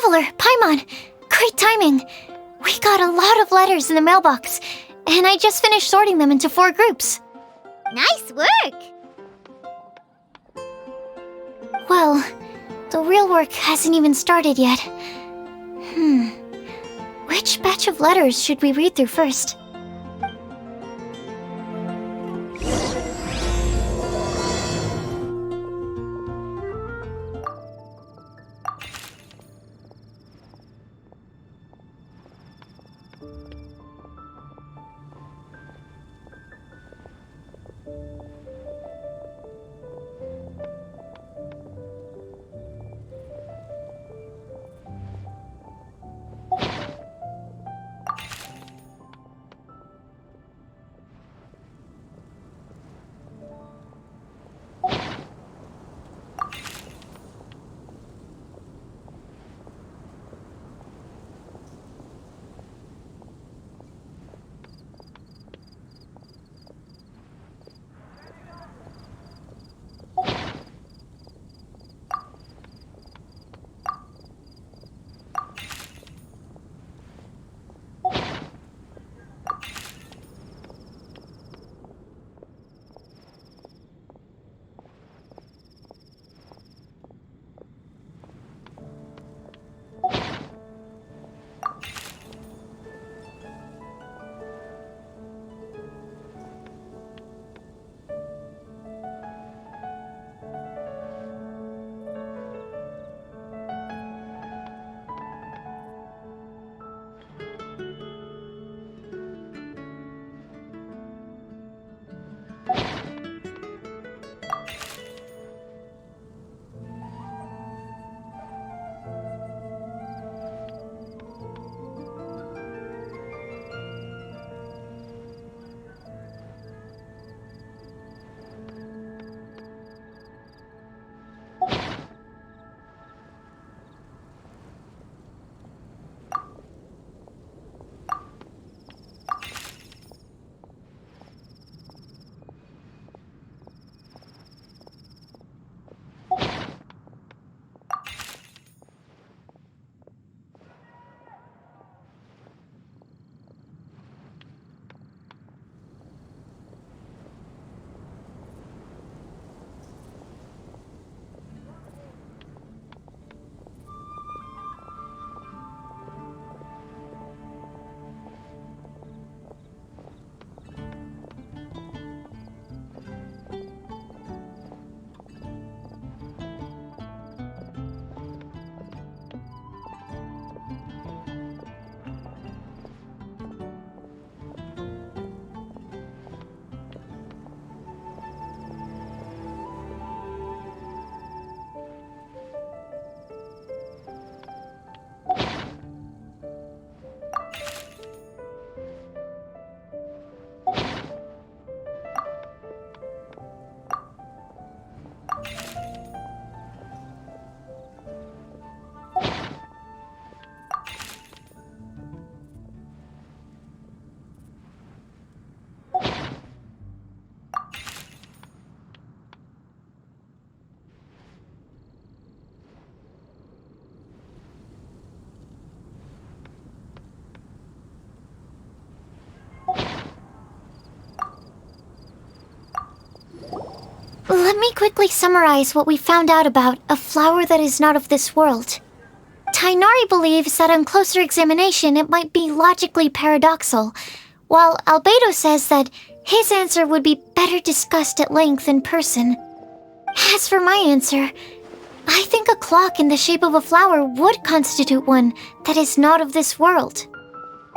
Traveler, Paimon! Great timing! We got a lot of letters in the mailbox, and I just finished sorting them into 4 groups. Nice work! Well, the real work hasn't even started yet. Which batch of letters should we read through first? Let me quickly summarize what we found out about a flower that is not of this world. Tainari believes that on closer examination it might be logically paradoxal, while Albedo says that his answer would be better discussed at length in person. As for my answer, I think a clock in the shape of a flower would constitute one that is not of this world.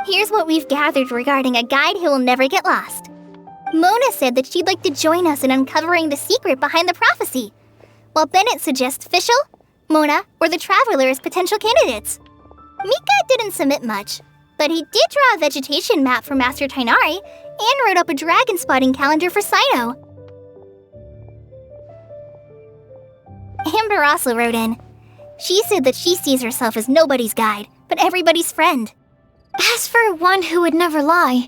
Here's what we've gathered regarding a guide who will never get lost. Mona said that she'd like to join us in uncovering the secret behind the prophecy, while Bennett suggests Fischl, Mona, or the Traveler as potential candidates. Mika didn't submit much, but he did draw a vegetation map for Master Tainari and wrote up a dragon spotting calendar for Sino. Amber also wrote in. She said that she sees herself as nobody's guide, but everybody's friend. As for one who would never lie,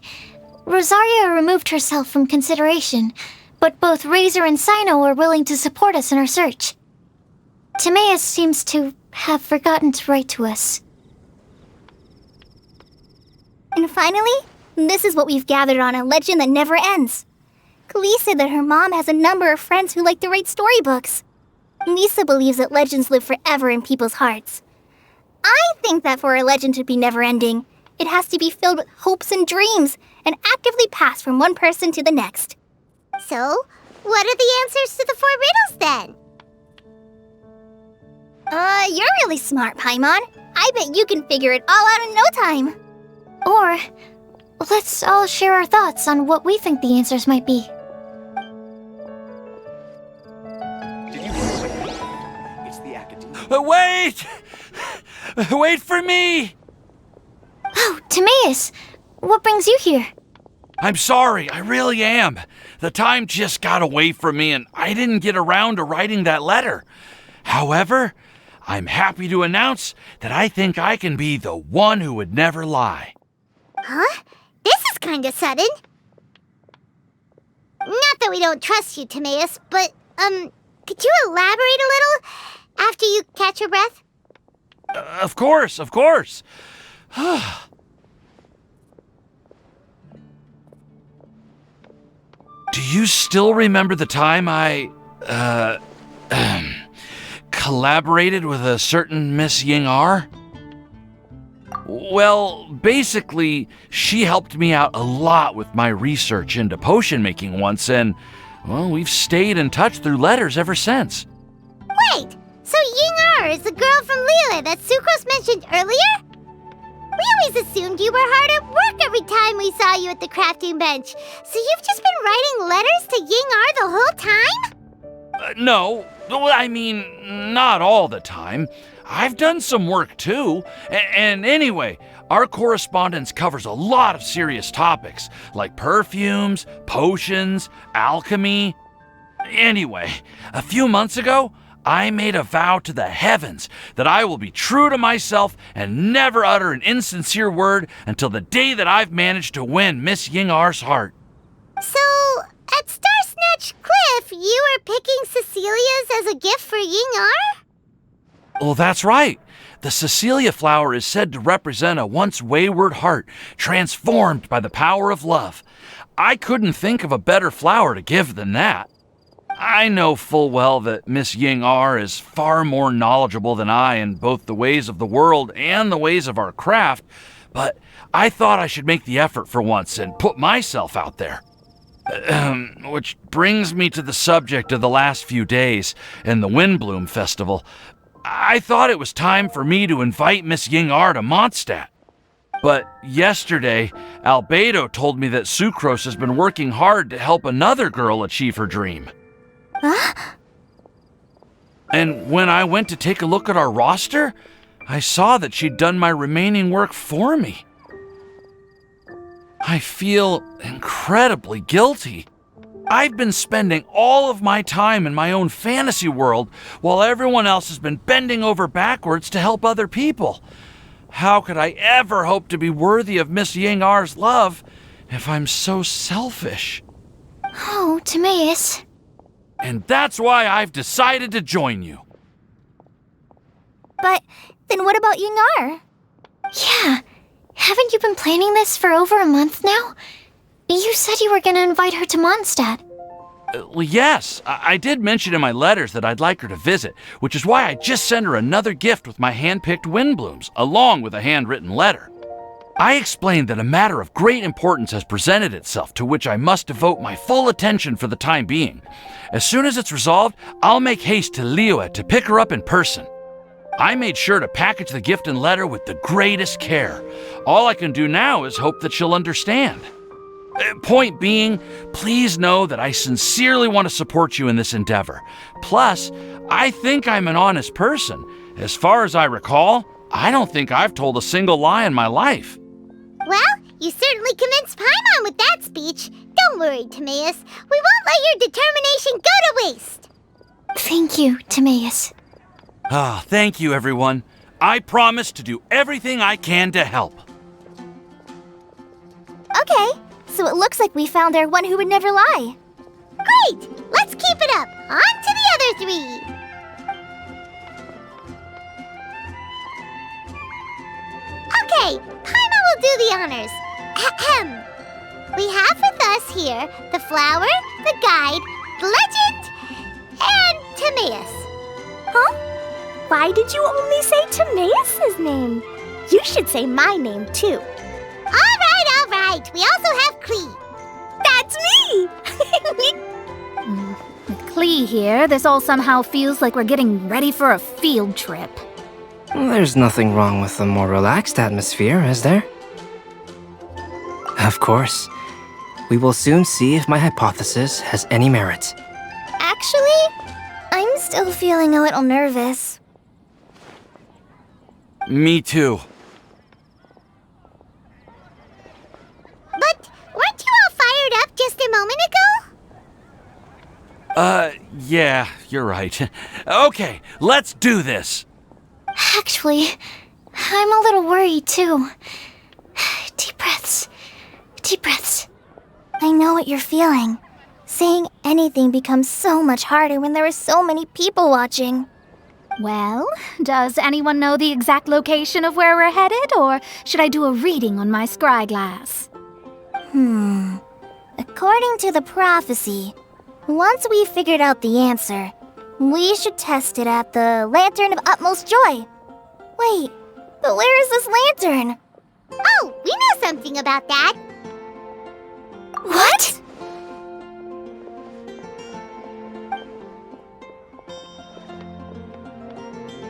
Rosaria removed herself from consideration, but both Razor and Sino are willing to support us in our search. Timaeus seems to have forgotten to write to us. And finally, this is what we've gathered on a legend that never ends. Klee said that her mom has a number of friends who like to write storybooks. Lisa believes that legends live forever in people's hearts. I think that for a legend to be never-ending, it has to be filled with hopes and dreams and actively passed from one person to the next. So, what are the answers to the 4 riddles then? You're really smart, Paimon. I bet you can figure it all out in no time. Or, let's all share our thoughts on what we think the answers might be. It's the academia. Wait! Wait for me! Oh, Timaeus! What brings you here? I'm sorry, I really am. The time just got away from me and I didn't get around to writing that letter. However, I'm happy to announce that I think I can be the one who would never lie. Huh? This is kinda sudden. Not that we don't trust you, Timaeus, but, could you elaborate a little after you catch your breath? Of course, of course. Do you still remember the time I, collaborated with a certain Miss Ying-R? Well, basically, she helped me out a lot with my research into potion making once, and, well, we've stayed in touch through letters ever since. Wait, so Ying-R is the girl from Liyue that Sucrose mentioned earlier? We always assumed you were hard at work every time we saw you at the crafting bench. So you've just been writing letters to Ying-R the whole time? No, I mean, not all the time. I've done some work too. And anyway, our correspondence covers a lot of serious topics, like perfumes, potions, alchemy. Anyway, a few months ago, I made a vow to the heavens that I will be true to myself and never utter an insincere word until the day that I've managed to win Miss Ying-R's heart. So, at Star Snatch Cliff, you were picking Cecilia's as a gift for Ying-R? Well, that's right. The Cecilia flower is said to represent a once wayward heart transformed by the power of love. I couldn't think of a better flower to give than that. I know full well that Miss Ying-R is far more knowledgeable than I in both the ways of the world and the ways of our craft, but I thought I should make the effort for once and put myself out there. Which brings me to the subject of the last few days and the Windblume Festival. I thought it was time for me to invite Miss Ying-R to Mondstadt. But yesterday, Albedo told me that Sucrose has been working hard to help another girl achieve her dream. Huh? And when I went to take a look at our roster, I saw that she'd done my remaining work for me. I feel incredibly guilty. I've been spending all of my time in my own fantasy world while everyone else has been bending over backwards to help other people. How could I ever hope to be worthy of Miss Ying-R's love if I'm so selfish? Oh, Timaeus. And that's why I've decided to join you. But then what about Ying-R? Yeah, haven't you been planning this for over a month now? You said you were going to invite her to Mondstadt. Well, yes, I did mention in my letters that I'd like her to visit, which is why I just sent her another gift with my hand-picked Windblooms, along with a handwritten letter. I explained that a matter of great importance has presented itself to which I must devote my full attention for the time being. As soon as it's resolved, I'll make haste to Liyue to pick her up in person. I made sure to package the gift and letter with the greatest care. All I can do now is hope that she'll understand. Point being, please know that I sincerely want to support you in this endeavor. Plus, I think I'm an honest person. As far as I recall, I don't think I've told a single lie in my life. Well, you certainly convinced Paimon with that speech. Don't worry, Timaeus. We won't let your determination go to waste. Thank you, Timaeus. Thank you, everyone. I promise to do everything I can to help. Okay, so it looks like we found our one who would never lie. Great! Let's keep it up. On to the other 3. do the honors. Ahem. We have with us here the flower, the guide, the legend, and Timaeus. Huh? Why did you only say Timaeus' name? You should say my name, too. All right. We also have Klee. That's me! With Klee here, this all somehow feels like we're getting ready for a field trip. There's nothing wrong with a more relaxed atmosphere, is there? Of course. We will soon see if my hypothesis has any merit. Actually, I'm still feeling a little nervous. Me too. But weren't you all fired up just a moment ago? Yeah, you're right. Okay, let's do this. Actually, I'm a little worried too. Deep breaths. Deep breaths. I know what you're feeling. Saying anything becomes so much harder when there are so many people watching. Well, does anyone know the exact location of where we're headed, or should I do a reading on my scry glass? According to the prophecy, once we've figured out the answer, we should test it at the Lantern of Utmost Joy. Wait, but where is this lantern? Oh, we know something about that. What?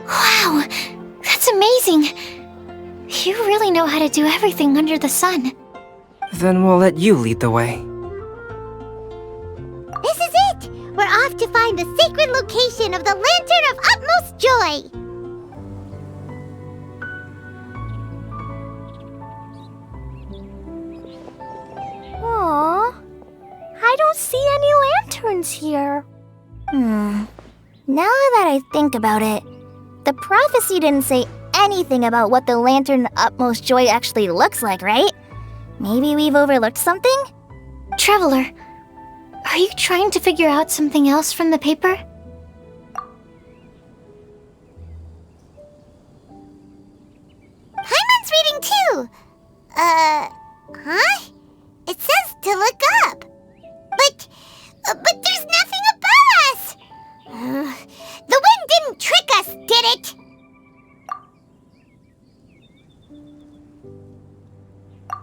Wow, that's amazing. You really know how to do everything under the sun. Then we'll let you lead the way. This is it! We're off to find the sacred location of the Lantern of Utmost Joy! Aww, I don't see any lanterns here. Now that I think about it, the prophecy didn't say anything about what the Lantern of Utmost Joy actually looks like, right? Maybe we've overlooked something? Traveler, are you trying to figure out something else from the paper? Paimon's reading too! Huh? It says to look up. But there's nothing above us! The wind didn't trick us, did it?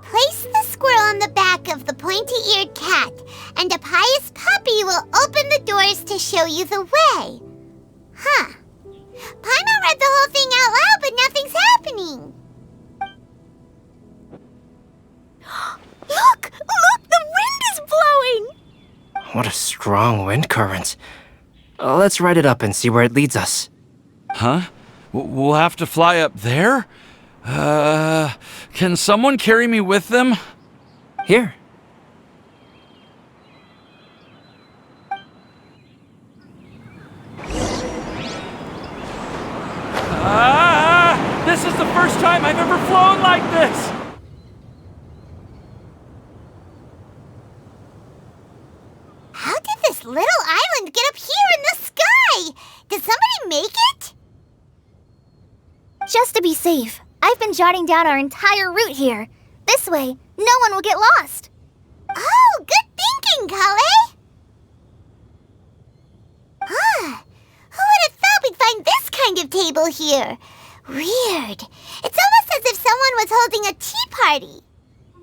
Place the squirrel on the back of the pointy-eared cat, and a pious puppy will open the doors to show you the way. Huh. Paimon read the whole thing out loud, but nothing's happening. Look! The wind is blowing! What a strong wind current. Let's ride it up and see where it leads us. Huh? We'll have to fly up there? Can someone carry me with them? Here. This is the first time I've ever flown like this! How did this little island get up here in the sky? Did somebody make it? Just to be safe, I've been jotting down our entire route here. This way, no one will get lost. Oh, good thinking, Kale! Huh. Who would have thought we'd find this kind of table here? Weird. It's almost as if someone was holding a tea party.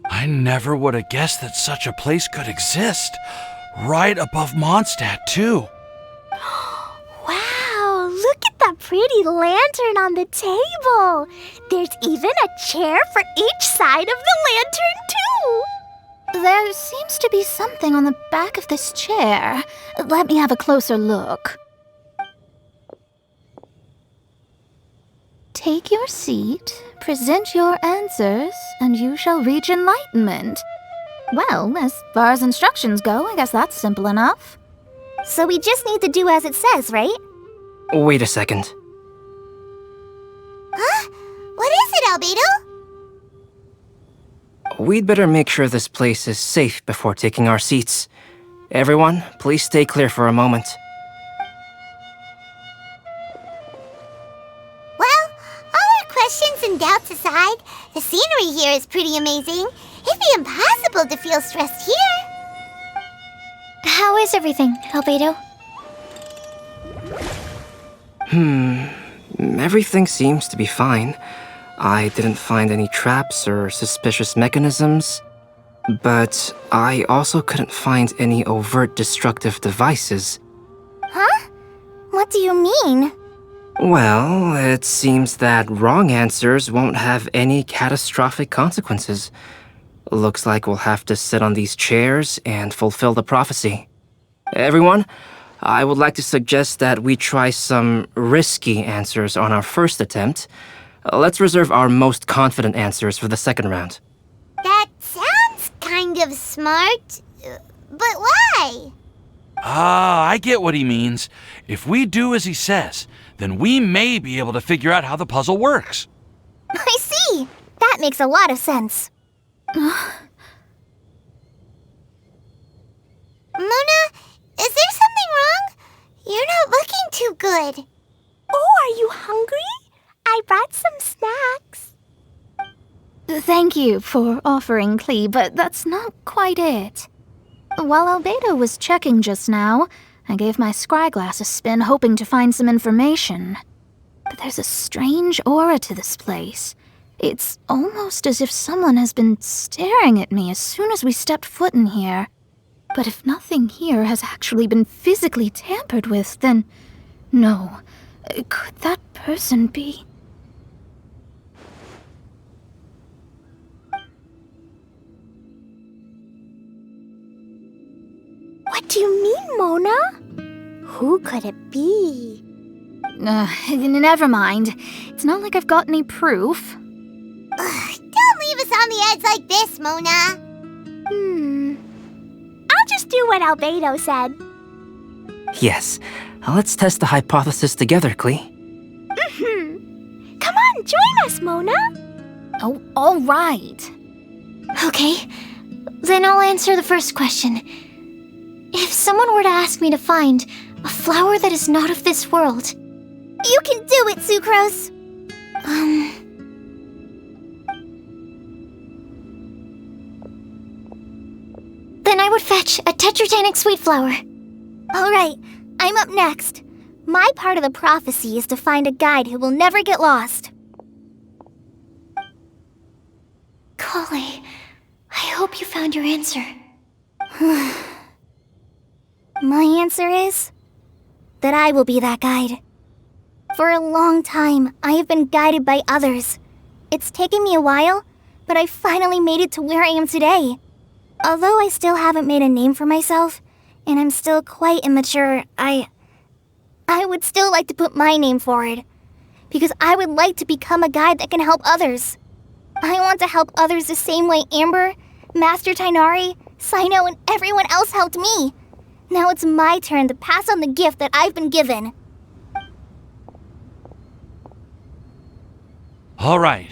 I never would have guessed that such a place could exist. Right above Mondstadt, too. Wow, look at that pretty lantern on the table. There's even a chair for each side of the lantern, too. There seems to be something on the back of this chair. Let me have a closer look. Take your seat, present your answers, and you shall reach enlightenment. Well, as far as instructions go, I guess that's simple enough. So we just need to do as it says, right? Wait a second. Huh? What is it, Albedo? We'd better make sure this place is safe before taking our seats. Everyone, please stay clear for a moment. Well, all our questions and doubts aside, the scenery here is pretty amazing. It'd be impossible to feel stressed here. How is everything, Albedo? Everything seems to be fine. I didn't find any traps or suspicious mechanisms, but I also couldn't find any overt destructive devices. Huh? What do you mean? Well, it seems that wrong answers won't have any catastrophic consequences. Looks like we'll have to sit on these chairs and fulfill the prophecy. Everyone, I would like to suggest that we try some risky answers on our first attempt. Let's reserve our most confident answers for the second round. That sounds kind of smart, but why? I get what he means. If we do as he says, then we may be able to figure out how the puzzle works. I see! That makes a lot of sense. Mona, is there something wrong? You're not looking too good. Oh, are you hungry? I brought some snacks. Thank you for offering, Klee, but that's not quite it. While Albedo was checking just now, I gave my scryglass a spin hoping to find some information. But there's a strange aura to this place. It's almost as if someone has been staring at me as soon as we stepped foot in here. But if nothing here has actually been physically tampered with, then no. Could that person be? What do you mean, Mona? Who could it be? Never mind. It's not like I've got any proof. Don't leave us on the edge like this, Mona. I'll just do what Albedo said. Yes, let's test the hypothesis together, Klee. Come on, join us, Mona. Oh, all right. Okay, then I'll answer the first question. If someone were to ask me to find a flower that is not of this world, You can do it, Sucrose. then I would fetch a tetratanic sweet flower. All right, I'm up next. My part of the prophecy is to find a guide who will never get lost. Kale, I hope you found your answer. My answer is that I will be that guide. For a long time, I have been guided by others. It's taken me a while, but I finally made it to where I am today. Although I still haven't made a name for myself, and I'm still quite immature, I would still like to put my name forward. Because I would like to become a guide that can help others. I want to help others the same way Amber, Master Tainari, Sino, and everyone else helped me. Now it's my turn to pass on the gift that I've been given. All right,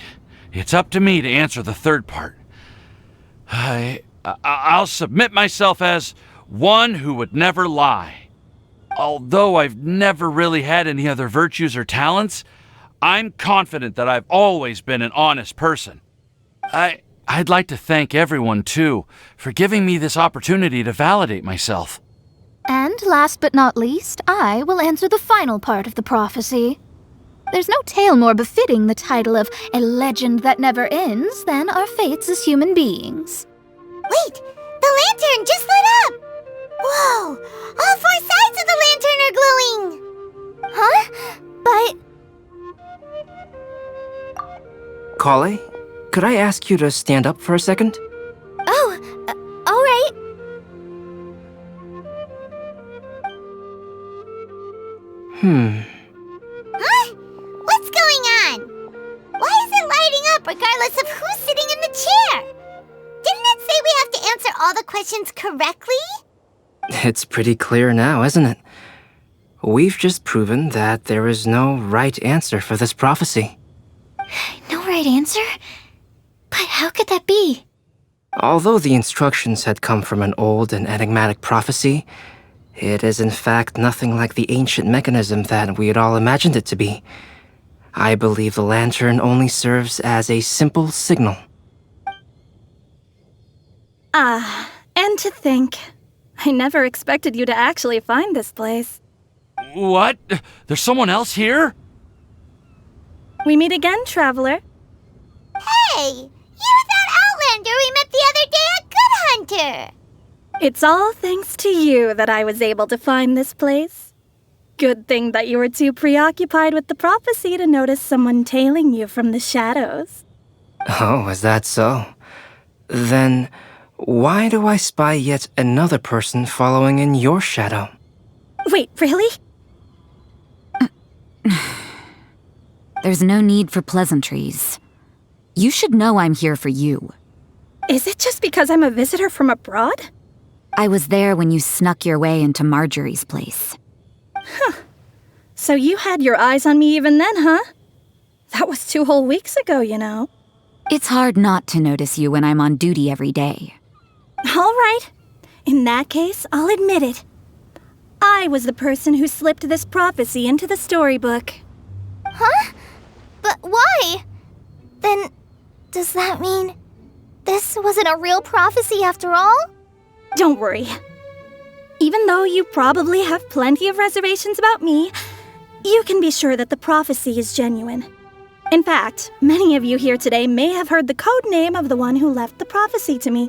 it's up to me to answer the third part. I'll submit myself as one who would never lie. Although I've never really had any other virtues or talents, I'm confident that I've always been an honest person. I'd like to thank everyone, too, for giving me this opportunity to validate myself. And last but not least, I will answer the final part of the prophecy. There's no tale more befitting the title of a legend that never ends than our fates as human beings. Wait, the lantern just lit up! Whoa, all four sides of the lantern are glowing! Huh? But Kale, could I ask you to stand up for a second? all right. Huh? What's going on? Why is it lighting up regardless of who's sitting in the chair? Didn't it say we have to answer all the questions correctly? It's pretty clear now, isn't it? We've just proven that there is no right answer for this prophecy. No right answer? But how could that be? Although the instructions had come from an old and enigmatic prophecy, it is in fact nothing like the ancient mechanism that we had all imagined it to be. I believe the lantern only serves as a simple signal. And to think, I never expected you to actually find this place. What? There's someone else here? We meet again, traveler. Hey, you're that Outlander we met the other day at Good Hunter. It's all thanks to you that I was able to find this place. Good thing that you were too preoccupied with the prophecy to notice someone tailing you from the shadows. Oh, is that so? Then, why do I spy yet another person following in your shadow? Wait, really? There's no need for pleasantries. You should know I'm here for you. Is it just because I'm a visitor from abroad? I was there when you snuck your way into Marjorie's place. So you had your eyes on me even then, huh? That was 2 whole weeks ago, you know. It's hard not to notice you when I'm on duty every day. All right. In that case, I'll admit it. I was the person who slipped this prophecy into the storybook. Huh? But why? Then, does that mean this wasn't a real prophecy after all? Don't worry. Even though you probably have plenty of reservations about me, you can be sure that the prophecy is genuine. In fact, many of you here today may have heard the code name of the one who left the prophecy to me.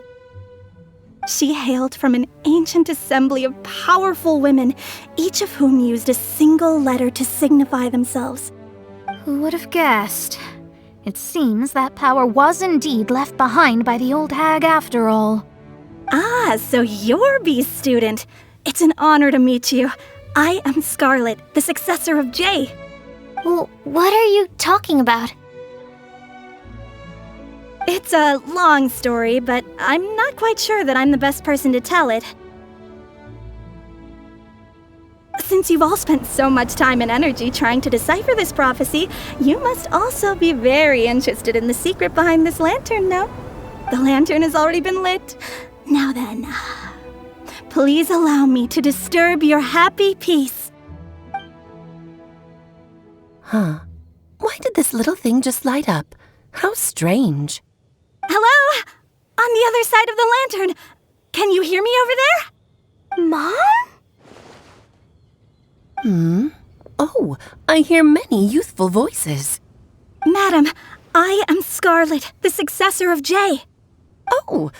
She hailed from an ancient assembly of powerful women, each of whom used a single letter to signify themselves. Who would have guessed? It seems that power was indeed left behind by the old hag after all. Ah, so you're B's student. It's an honor to meet you. I am Scarlet, the successor of Jay. Well, what are you talking about? It's a long story, but I'm not quite sure that I'm the best person to tell it. Since you've all spent so much time and energy trying to decipher this prophecy, you must also be very interested in the secret behind this lantern, no? The lantern has already been lit. Now then, please allow me to disturb your happy peace. Huh. Why did this little thing just light up? How strange. Hello? On the other side of the lantern. Can you hear me over there? Mom? Oh, I hear many youthful voices. Madam, I am Scarlet, the successor of Jay. Oh,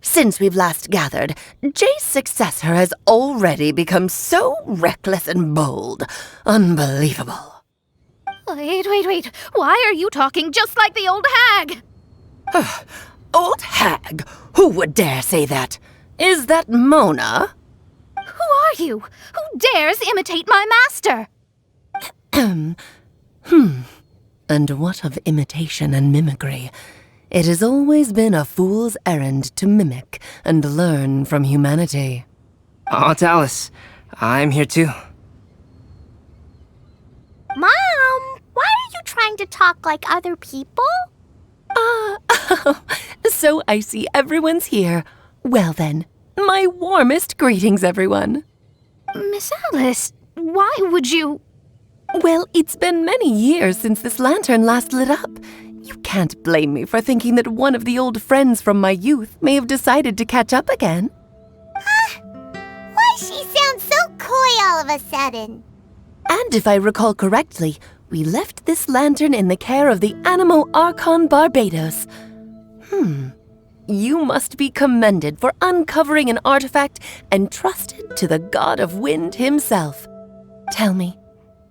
since we've last gathered, Jay's successor has already become so reckless and bold. Unbelievable. Wait. Why are you talking just like the old hag? Old hag? Who would dare say that? Is that Mona? Who are you? Who dares imitate my master? And what of imitation and mimicry? It has always been a fool's errand to mimic and learn from humanity. Aunt Alice, I'm here too. Mom, why are you trying to talk like other people? So I see everyone's here. Well then, my warmest greetings, everyone. Miss Alice, why would you... Well, it's been many years since this lantern last lit up. You can't blame me for thinking that one of the old friends from my youth may have decided to catch up again. Why she sounds so coy all of a sudden? And if I recall correctly, we left this lantern in the care of the Animo Archon Barbados. You must be commended for uncovering an artifact entrusted to the god of wind himself. Tell me,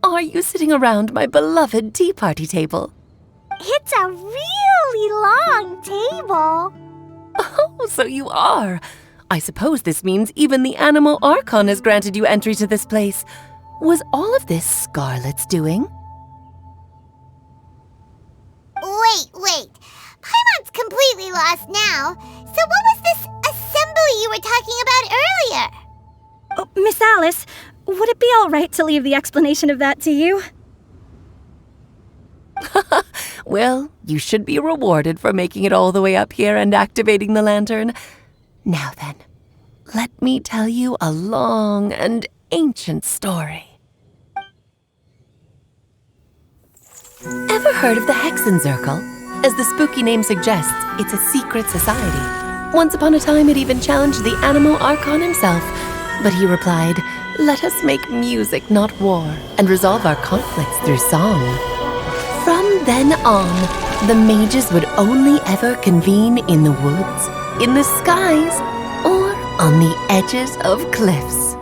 are you sitting around my beloved tea party table? It's a really long table. Oh, so you are. I suppose this means even the Animo Archon has granted you entry to this place. Was all of this Scarlet's doing? Wait. Paimon's completely lost now. So what was this assembly you were talking about earlier? Oh, Miss Alice, would it be all right to leave the explanation of that to you? Well, you should be rewarded for making it all the way up here and activating the lantern. Now then, let me tell you a long and ancient story. Ever heard of the Hexenzirkel? As the spooky name suggests, it's a secret society. Once upon a time, it even challenged the Animal Archon himself. But he replied, "Let us make music, not war, and resolve our conflicts through song." From then on, the mages would only ever convene in the woods, in the skies, or on the edges of cliffs.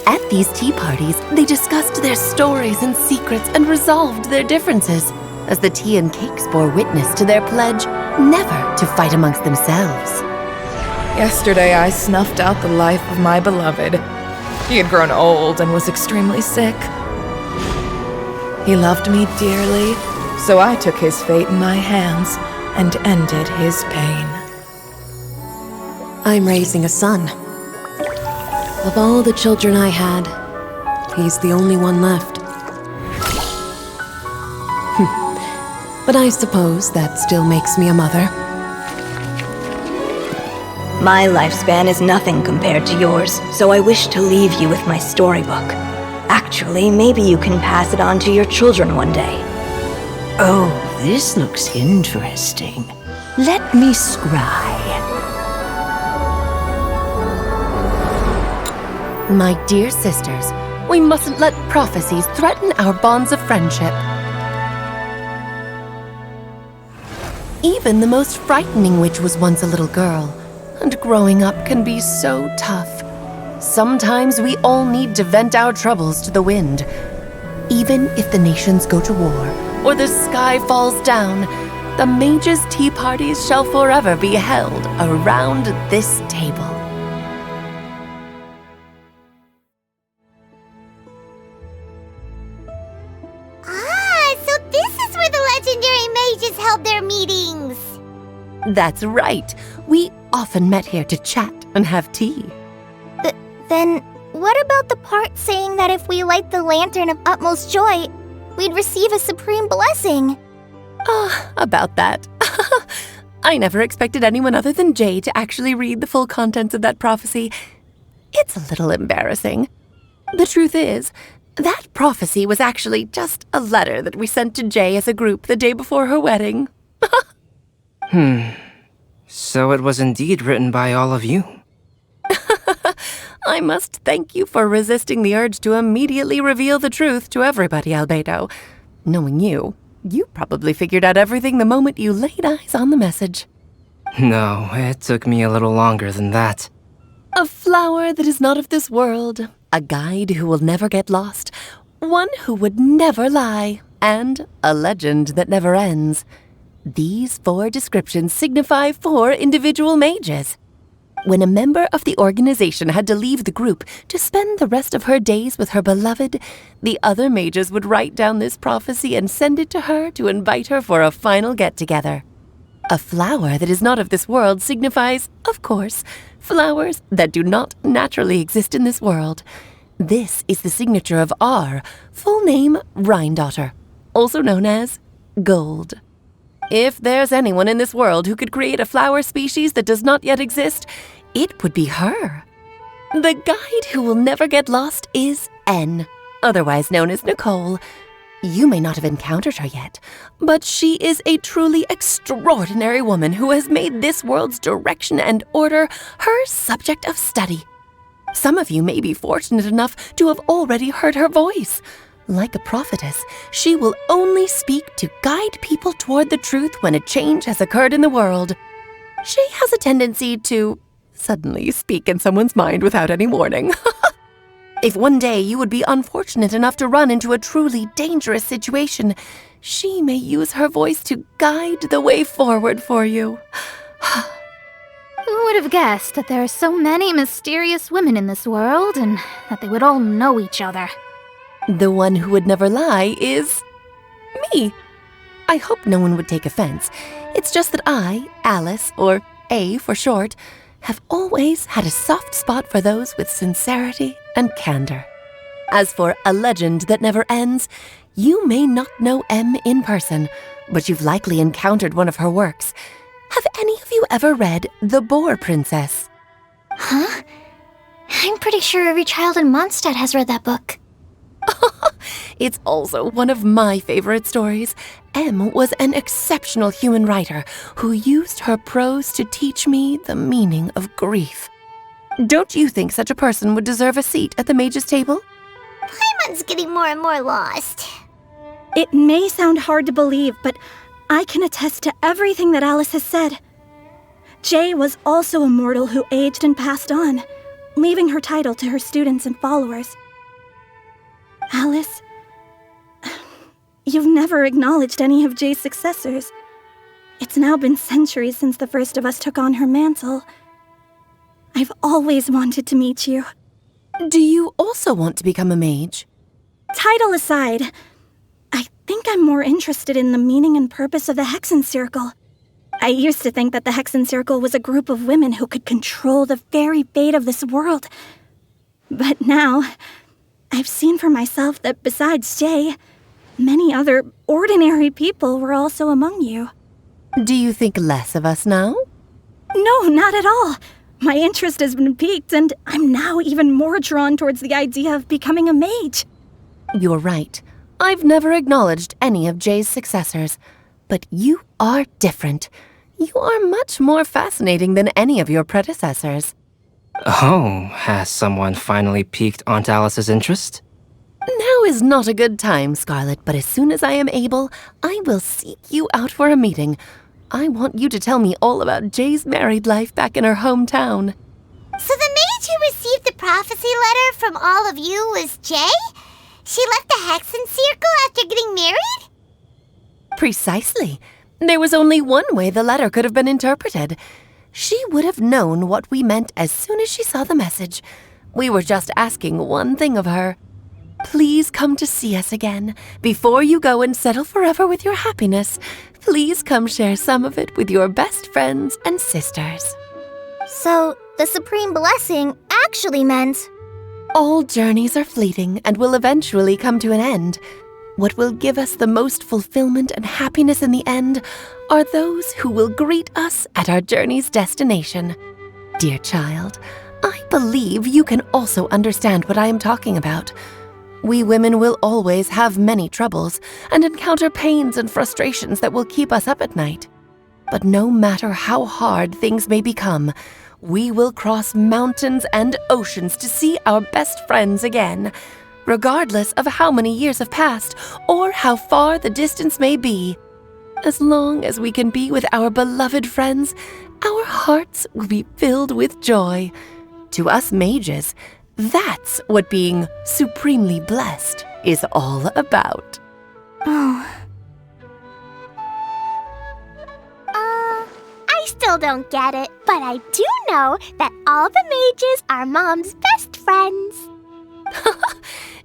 At these tea parties, they discussed their stories and secrets and resolved their differences, as the tea and cakes bore witness to their pledge never to fight amongst themselves. Yesterday I snuffed out the life of my beloved. He had grown old and was extremely sick. He loved me dearly, so I took his fate in my hands and ended his pain. I'm raising a son. Of all the children I had, he's the only one left. But I suppose that still makes me a mother. My lifespan is nothing compared to yours, so I wish to leave you with my storybook. Actually, maybe you can pass it on to your children one day. Oh, this looks interesting. Let me scry. My dear sisters, we mustn't let prophecies threaten our bonds of friendship. Even the most frightening witch was once a little girl, and growing up can be so tough. Sometimes we all need to vent our troubles to the wind. Even if the nations go to war, or the sky falls down, the mages' tea parties shall forever be held around this table. So this is where the legendary mages held their meetings. That's right. We often met here to chat and have tea. Then, what about the part saying that if we light the lantern of utmost joy, we'd receive a supreme blessing? About that. I never expected anyone other than Jay to actually read the full contents of that prophecy. It's a little embarrassing. The truth is, that prophecy was actually just a letter that we sent to Jay as a group the day before her wedding. So it was indeed written by all of you. I must thank you for resisting the urge to immediately reveal the truth to everybody, Albedo. Knowing you, you probably figured out everything the moment you laid eyes on the message. No, it took me a little longer than that. A flower that is not of this world, a guide who will never get lost, one who would never lie, and a legend that never ends. These 4 descriptions signify 4 individual mages. When a member of the organization had to leave the group to spend the rest of her days with her beloved, the other mages would write down this prophecy and send it to her to invite her for a final get-together. A flower that is not of this world signifies, of course, flowers that do not naturally exist in this world. This is the signature of our full name, Rhindaughter, also known as Gold. If there's anyone in this world who could create a flower species that does not yet exist, it would be her. The guide who will never get lost is N, otherwise known as Nicole. You may not have encountered her yet, but she is a truly extraordinary woman who has made this world's direction and order her subject of study. Some of you may be fortunate enough to have already heard her voice. Like a prophetess, she will only speak to guide people toward the truth when a change has occurred in the world. She has a tendency to suddenly speak in someone's mind without any warning. If one day you would be unfortunate enough to run into a truly dangerous situation, she may use her voice to guide the way forward for you. Who would have guessed that there are so many mysterious women in this world and that they would all know each other? The one who would never lie is me. I hope no one would take offense. It's just that I, Alice, or A for short, have always had a soft spot for those with sincerity and candor. As for a legend that never ends, you may not know M in person, but you've likely encountered one of her works. Have any of you ever read The Boar Princess? Huh? I'm pretty sure every child in Mondstadt has read that book. It's also one of my favorite stories. Em was an exceptional human writer who used her prose to teach me the meaning of grief. Don't you think such a person would deserve a seat at the mage's table? Paimon's getting more and more lost. It may sound hard to believe, but I can attest to everything that Alice has said. Jay was also a mortal who aged and passed on, leaving her title to her students and followers. Alice, you've never acknowledged any of Jay's successors. It's now been centuries since the first of us took on her mantle. I've always wanted to meet you. Do you also want to become a mage? Title aside, I think I'm more interested in the meaning and purpose of the Hexen Circle. I used to think that the Hexen Circle was a group of women who could control the very fate of this world. But now, I've seen for myself that besides Jay, many other ordinary people were also among you. Do you think less of us now? No, not at all. My interest has been piqued, and I'm now even more drawn towards the idea of becoming a mage. You're right. I've never acknowledged any of Jay's successors. But you are different. You are much more fascinating than any of your predecessors. Oh, has someone finally piqued Aunt Alice's interest? Now is not a good time, Scarlet, but as soon as I am able, I will seek you out for a meeting. I want you to tell me all about Jay's married life back in her hometown. So the mage who received the prophecy letter from all of you was Jay? She left the Hexen Circle after getting married? Precisely. There was only one way the letter could have been interpreted. She would have known what we meant as soon as she saw the message. We were just asking one thing of her. Please come to see us again. Before you go and settle forever with your happiness, please come share some of it with your best friends and sisters. So, the Supreme Blessing actually meant... All journeys are fleeting and will eventually come to an end. What will give us the most fulfillment and happiness in the end are those who will greet us at our journey's destination. Dear child, I believe you can also understand what I am talking about. We women will always have many troubles and encounter pains and frustrations that will keep us up at night. But no matter how hard things may become, we will cross mountains and oceans to see our best friends again, regardless of how many years have passed or how far the distance may be. As long as we can be with our beloved friends, our hearts will be filled with joy. To us mages, that's what being supremely blessed is all about. I still don't get it, but I do know that all the mages are Mom's best friends.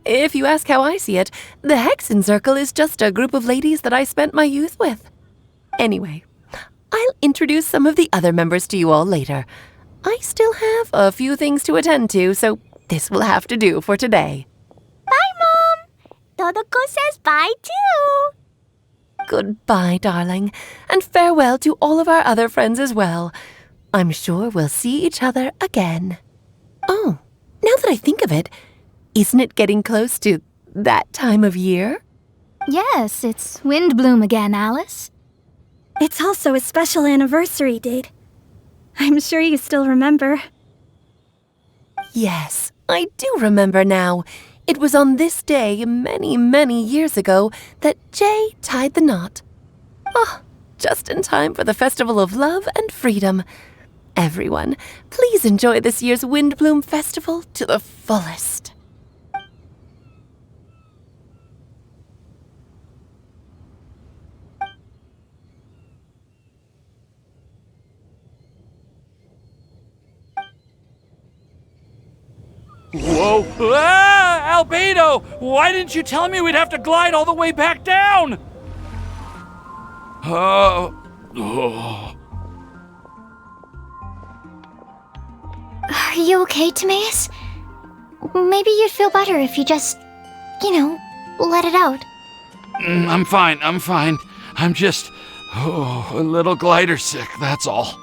If you ask how I see it, the Hexen Circle is just a group of ladies that I spent my youth with. Anyway, I'll introduce some of the other members to you all later. I still have a few things to attend to, so this will have to do for today. Bye, Mom. Todoko says bye, too. Goodbye, darling, and farewell to all of our other friends as well. I'm sure we'll see each other again. Oh, now that I think of it, isn't it getting close to that time of year? Yes, it's Windblume again, Alice. It's also a special anniversary date. I'm sure you still remember. Yes, I do remember now. It was on this day many, many years ago that Jay tied the knot. Ah, just in time for the Festival of Love and Freedom. Everyone, please enjoy this year's Windblume Festival to the fullest. Whoa! Ah! Albedo! Why didn't you tell me we'd have to glide all the way back down? Are you okay, Timaeus? Maybe you'd feel better if you just, let it out. I'm fine. I'm just a little glider sick, that's all.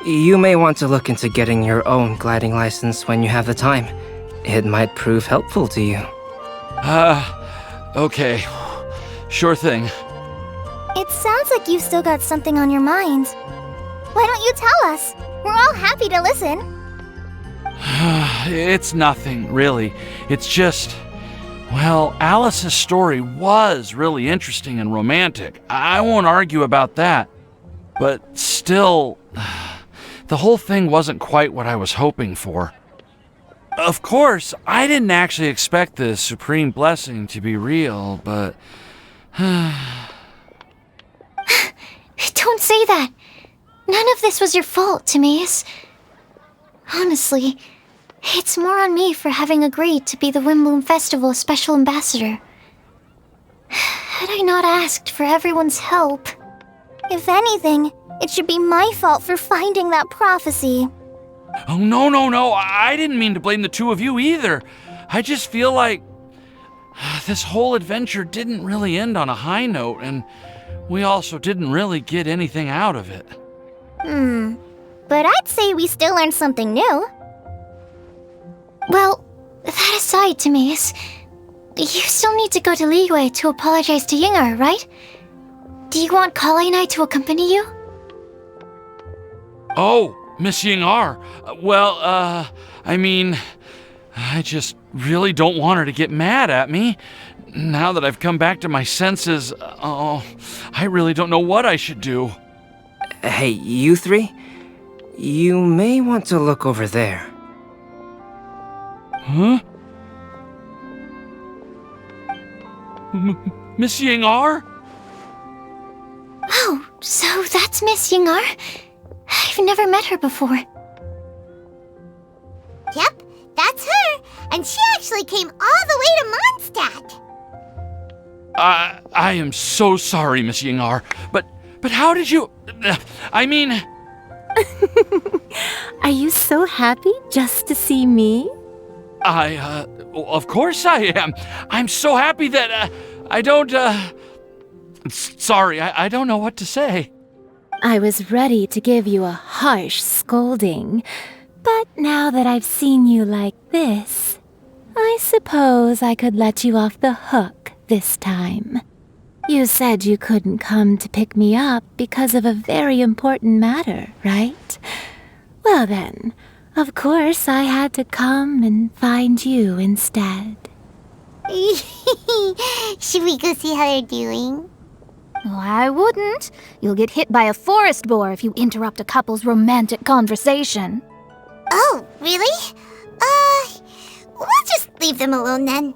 You may want to look into getting your own gliding license when you have the time. It might prove helpful to you. Okay. Sure thing. It sounds like you've still got something on your mind. Why don't you tell us? We're all happy to listen. It's nothing, really. It's just... Well, Alice's story was really interesting and romantic. I won't argue about that. But still, the whole thing wasn't quite what I was hoping for. Of course, I didn't actually expect the supreme blessing to be real, but... Don't say that. None of this was your fault, Timaeus. Honestly, it's more on me for having agreed to be the Windblume Festival's special ambassador. Had I not asked for everyone's help... If anything, it should be my fault for finding that prophecy. Oh, no. I didn't mean to blame the two of you either. I just feel like this whole adventure didn't really end on a high note, and we also didn't really get anything out of it. But I'd say we still learned something new. Well, that aside, Timaeus, you still need to go to Liyue to apologize to Yingar, right? Do you want Kale and I to accompany you? Oh, Miss Yingar. I mean, I just really don't want her to get mad at me. Now that I've come back to my senses, I really don't know what I should do. Hey, you three? You may want to look over there. Huh? Miss Yingar? Oh, so that's Miss Yingar? I've never met her before. Yep, that's her. And she actually came all the way to Mondstadt. I am so sorry, Miss Yingar, but how did you... I mean... Are you so happy just to see me? Of course I am. I'm so happy that, I don't, Sorry, I don't know what to say. I was ready to give you a harsh scolding, but now that I've seen you like this, I suppose I could let you off the hook this time. You said you couldn't come to pick me up because of a very important matter, right? Well then, of course I had to come and find you instead. Should we go see how they're doing? Oh, I wouldn't. You'll get hit by a forest boar if you interrupt a couple's romantic conversation. Oh, really? We'll just leave them alone then.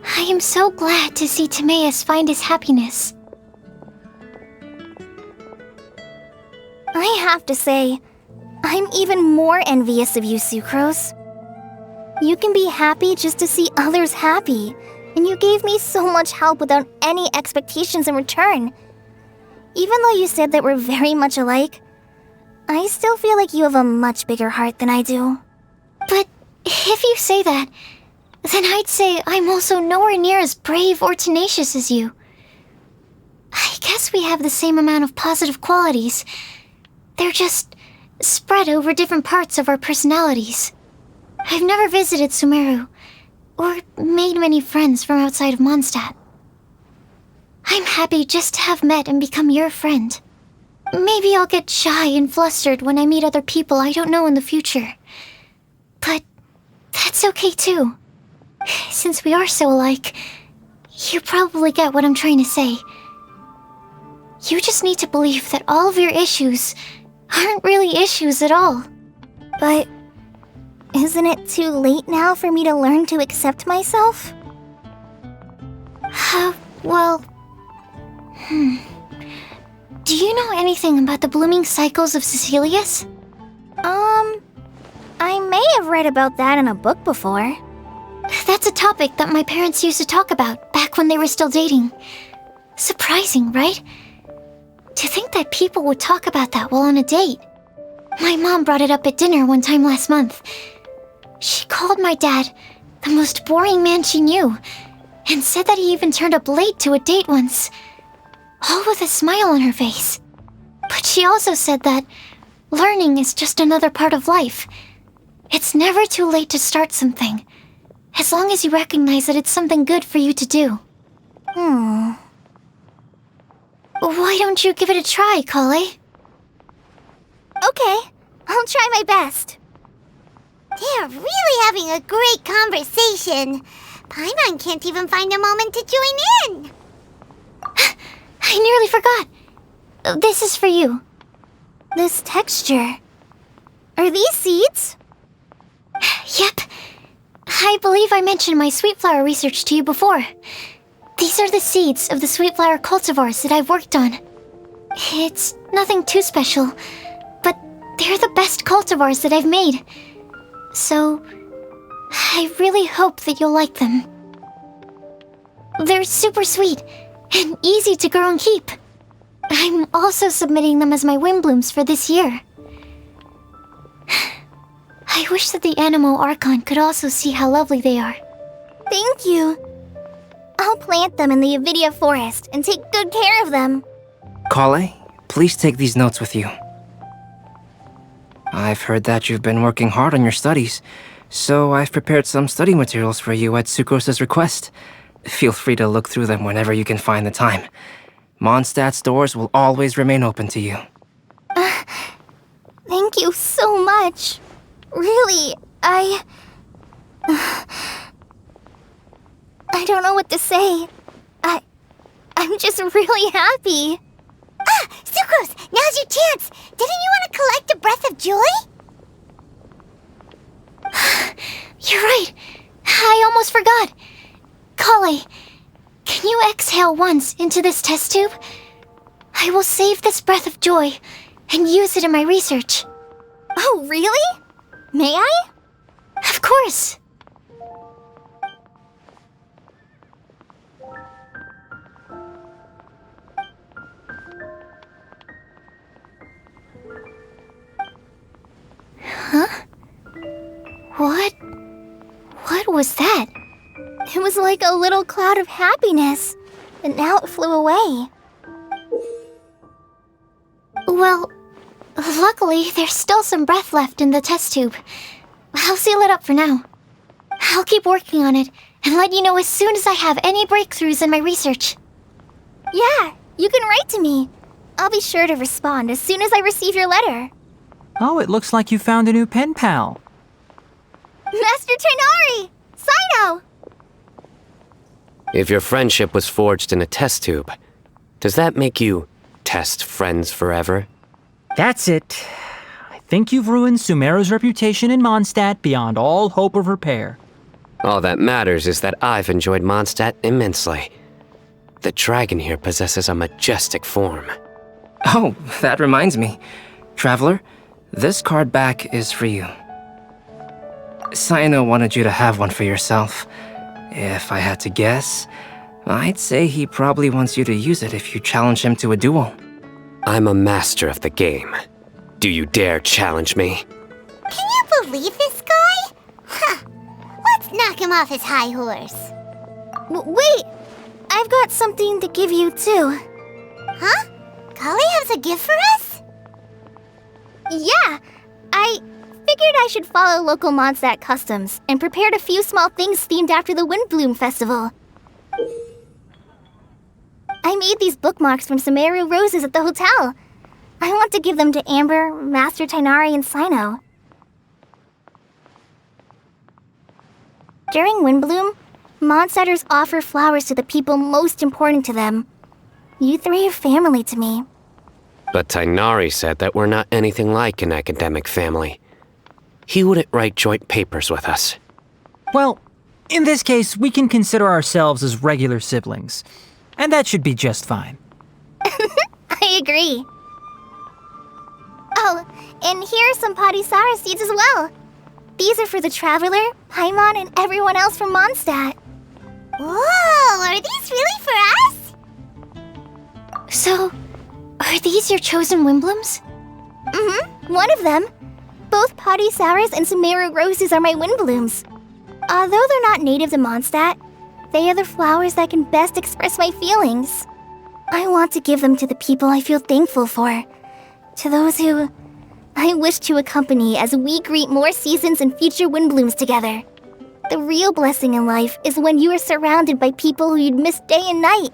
I am so glad to see Timaeus find his happiness. I have to say, I'm even more envious of you, Sucrose. You can be happy just to see others happy, and you gave me so much help without any expectations in return. Even though you said that we're very much alike, I still feel like you have a much bigger heart than I do. But if you say that, then I'd say I'm also nowhere near as brave or tenacious as you. I guess we have the same amount of positive qualities. They're just spread over different parts of our personalities. I've never visited Sumeru, or made many friends from outside of Mondstadt. I'm happy just to have met and become your friend. Maybe I'll get shy and flustered when I meet other people I don't know in the future. But that's okay too. Since we are so alike, you probably get what I'm trying to say. You just need to believe that all of your issues aren't really issues at all. But isn't it too late now for me to learn to accept myself? Well... Do you know anything about the blooming cycles of Cecilius? I may have read about that in a book before. That's a topic that my parents used to talk about back when they were still dating. Surprising, right? To think that people would talk about that while on a date. My mom brought it up at dinner one time last month. She called my dad the most boring man she knew, and said that he even turned up late to a date once. all with a smile on her face. But she also said that learning is just another part of life. It's never too late to start something, as long as you recognize that it's something good for you to do. Why don't you give it a try, Kale? Okay, I'll try my best. They're really having a great conversation. Paimon can't even find a moment to join in. I nearly forgot. This is for you. This texture. Are these seeds? Yep. I believe I mentioned my sweet flower research to you before. These are the seeds of the sweet flower cultivars that I've worked on. It's nothing too special, but they're the best cultivars that I've made. So, I really hope that you'll like them. They're super sweet and easy to grow and keep. I'm also submitting them as my Windblooms for this year. I wish that the Animo Archon could also see how lovely they are. Thank you. I'll plant them in the Avidia forest and take good care of them. Kale, please take these notes with you. I've heard that you've been working hard on your studies, so I've prepared some study materials for you at Sucrose's request. Feel free to look through them whenever you can find the time. Mondstadt's doors will always remain open to you. Thank you so much. Really, I don't know what to say. I'm just really happy. Sucrose, now's your chance. Didn't you want to collect a breath of joy? You're right. I almost forgot. Kale, can you exhale once into this test tube? I will save this breath of joy and use it in my research. Oh, really? May I? Of course. Huh? What was that? It was like a little cloud of happiness, but now it flew away. Well, luckily, there's still some breath left in the test tube. I'll seal it up for now. I'll keep working on it and let you know as soon as I have any breakthroughs in my research. Yeah, you can write to me. I'll be sure to respond as soon as I receive your letter. Oh, it looks like you found a new pen pal. Master Tainari! Sino! If your friendship was forged in a test tube, does that make you test friends forever? That's it. I think you've ruined Sumeru's reputation in Mondstadt beyond all hope of repair. All that matters is that I've enjoyed Mondstadt immensely. The dragon here possesses a majestic form. Oh, that reminds me. Traveler, this card back is for you. Sino wanted you to have one for yourself. If I had to guess, I'd say he probably wants you to use it if you challenge him to a duel. I'm a master of the game. Do you dare challenge me? Can you believe this guy? Huh. Let's knock him off his high horse. Wait! I've got something to give you, too. Huh? Kale has a gift for us? Yeah! I figured I should follow local Mondstadt customs and prepared a few small things themed after the Windblume festival. I made these bookmarks from Sumeru roses at the hotel. I want to give them to Amber, Master Tainari, and Sino. During Windblume, Mondstadters offer flowers to the people most important to them. You three are family to me. But Tainari said that we're not anything like an academic family. He wouldn't write joint papers with us. Well, in this case, we can consider ourselves as regular siblings. And that should be just fine. I agree. Oh, and here are some Padisara seeds as well. These are for the Traveler, Paimon, and everyone else from Mondstadt. Whoa, are these really for us? So, are these your chosen Windblooms? Mm-hmm, one of them. Both Padisauras and Sumeru roses are my Windblooms. Although they're not native to Mondstadt, they are the flowers that can best express my feelings. I want to give them to the people I feel thankful for. To those who I wish to accompany as we greet more seasons and future Windblooms together. The real blessing in life is when you are surrounded by people who you'd miss day and night,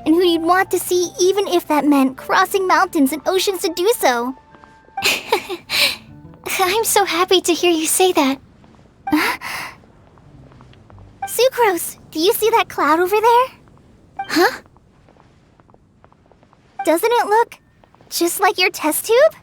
and who you'd want to see even if that meant crossing mountains and oceans to do so. I'm so happy to hear you say that. Sucrose, do you see that cloud over there? Huh? Doesn't it look just like your test tube?